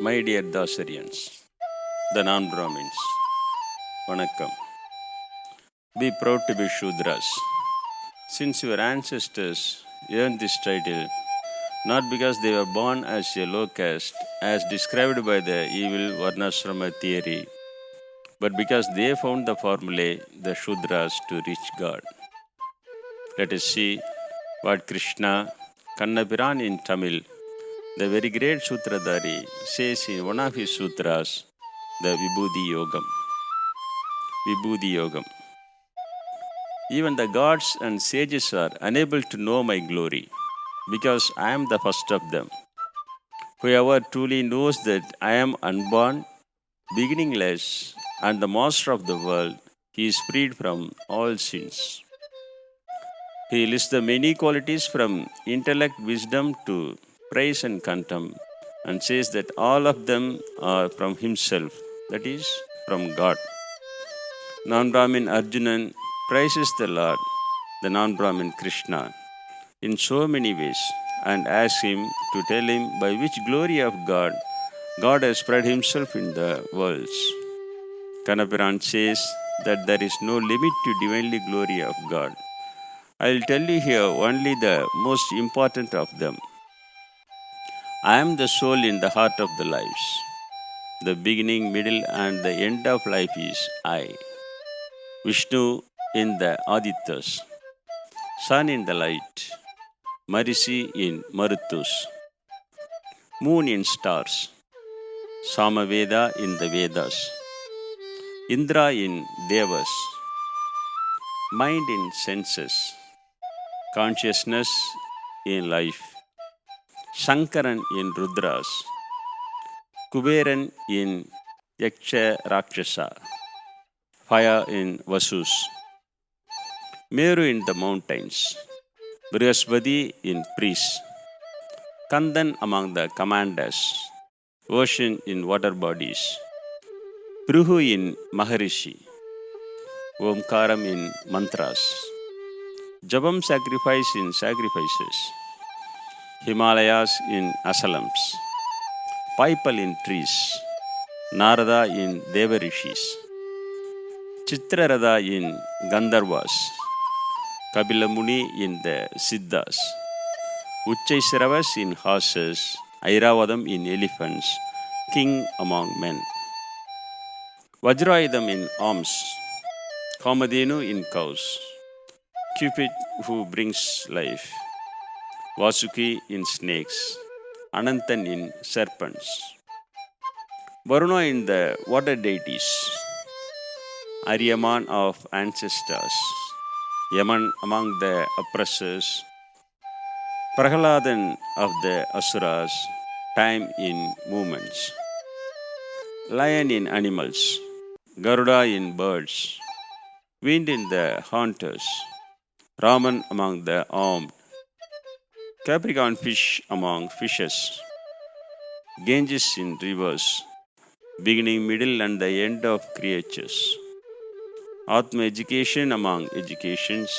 My dear Dasarians, the non-Brahmins, Vanakkam. Be proud to be Shudras. Since your ancestors earned this title not because they were born as a low caste, as described by the evil Varnashrama theory, but because they found the formulae, the Shudras, to reach God. Let us see what Krishna, Kannapiran in Tamil, the very great Sutradhari, says in one of his sutras, the Vibhuti Yogam. Vibhuti Yogam. Even the gods and sages are unable to know my glory, because I am the first of them. Whoever truly knows that I am unborn, beginningless, and the master of the world, he is freed from all sins. He lists the many qualities from intellect, wisdom to praise and contempt, and says that all of them are from himself, that is, from God. Non-Brahmin Arjunan praises the Lord, the non-Brahmin Krishna, in so many ways and asks him to tell him by which glory of God God has spread himself in the worlds. Kanapiran says that there is no limit to divinely glory of God. I will tell you here only the most important of them. I am the soul in the heart of the lives. The beginning, middle, and the end of life is I. Vishnu in the Adityas, sun in the light, Marishi in Marutus, moon in stars, Samaveda in the Vedas, Indra in Devas, mind in senses, consciousness in life, Shankaran in Rudras, Kuberan in Yaksha Rakshasa, fire in Vasus, Meru in the mountains, Brihaspati in priests, Kandan among the commanders, ocean in water bodies, Pruhu in Maharishi, Omkaram in mantras, Jabam sacrifice in sacrifices, Himalayas in asalams, Paipal in trees, Narada in Devarishis, Chitraradha in Gandharvas, Kapila Muni in the Siddhas, Uchchaisravas in horses, Airavadam in elephants, king among men, Vajrayudham in arms, Kamadhenu in cows, Cupid who brings life, Vasuki in snakes, Anantan in serpents, Varuna in the water deities, Aryaman of ancestors, Yaman among the oppressors, Prahaladan of the Asuras, time in movements, lion in animals, Garuda in birds, wind in the hunters, Raman among the armed, Capricorn fish among fishes, Ganges in rivers, beginning, middle, and the end of creatures, Atma education among educations,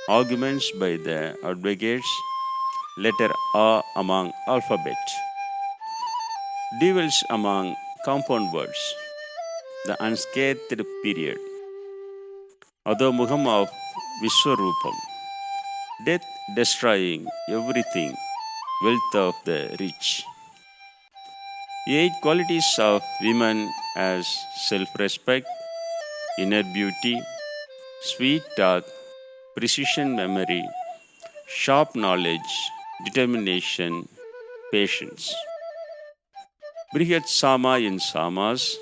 arguments by the advocates, letter A among alphabet, devils among compound words, the unscathed period, Adhomukham of Vishwarupam, death destroying everything, wealth of the rich. 8 qualities of women as self-respect, inner beauty, sweet talk, precision memory, sharp knowledge, determination, patience. Brihat Sama in Samas,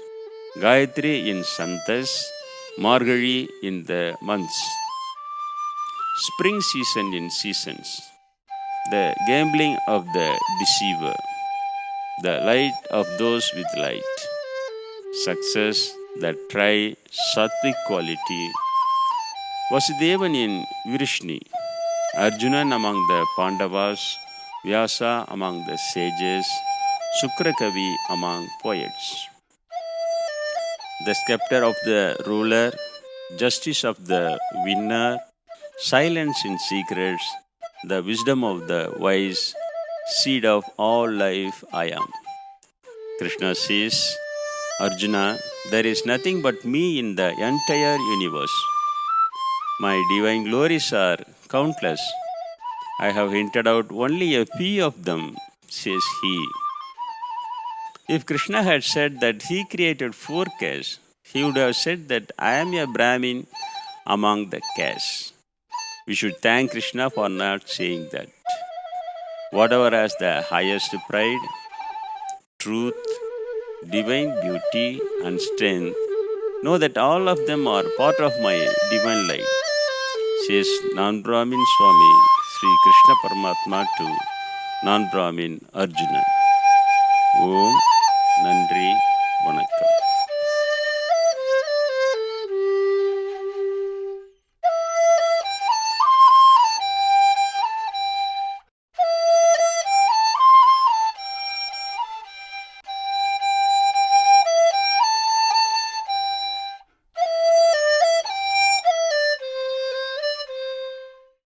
Gayatri in Santas, Margari in the months, spring season in seasons, the gambling of the deceiver, the light of those with light, success that try sattvic quality, Vasudevan in Virishni, Arjunan among the Pandavas, Vyasa among the sages, Sukrakavi among poets. The scepter of the ruler, justice of the winner, silence in secrets, the wisdom of the wise, seed of all life I am. Krishna says, Arjuna, there is nothing but me in the entire universe. My divine glories are countless. I have hinted out only a few of them, says he. If Krishna had said that he created 4 castes, he would have said that I am a Brahmin among the castes. We should thank Krishna for not saying that. Whatever has the highest pride, truth, divine beauty, and strength, know that all of them are part of my divine light, says non-Brahmin Swami Sri Krishna Paramatma to non-Brahmin Arjuna. Om Nandri Vanakkam.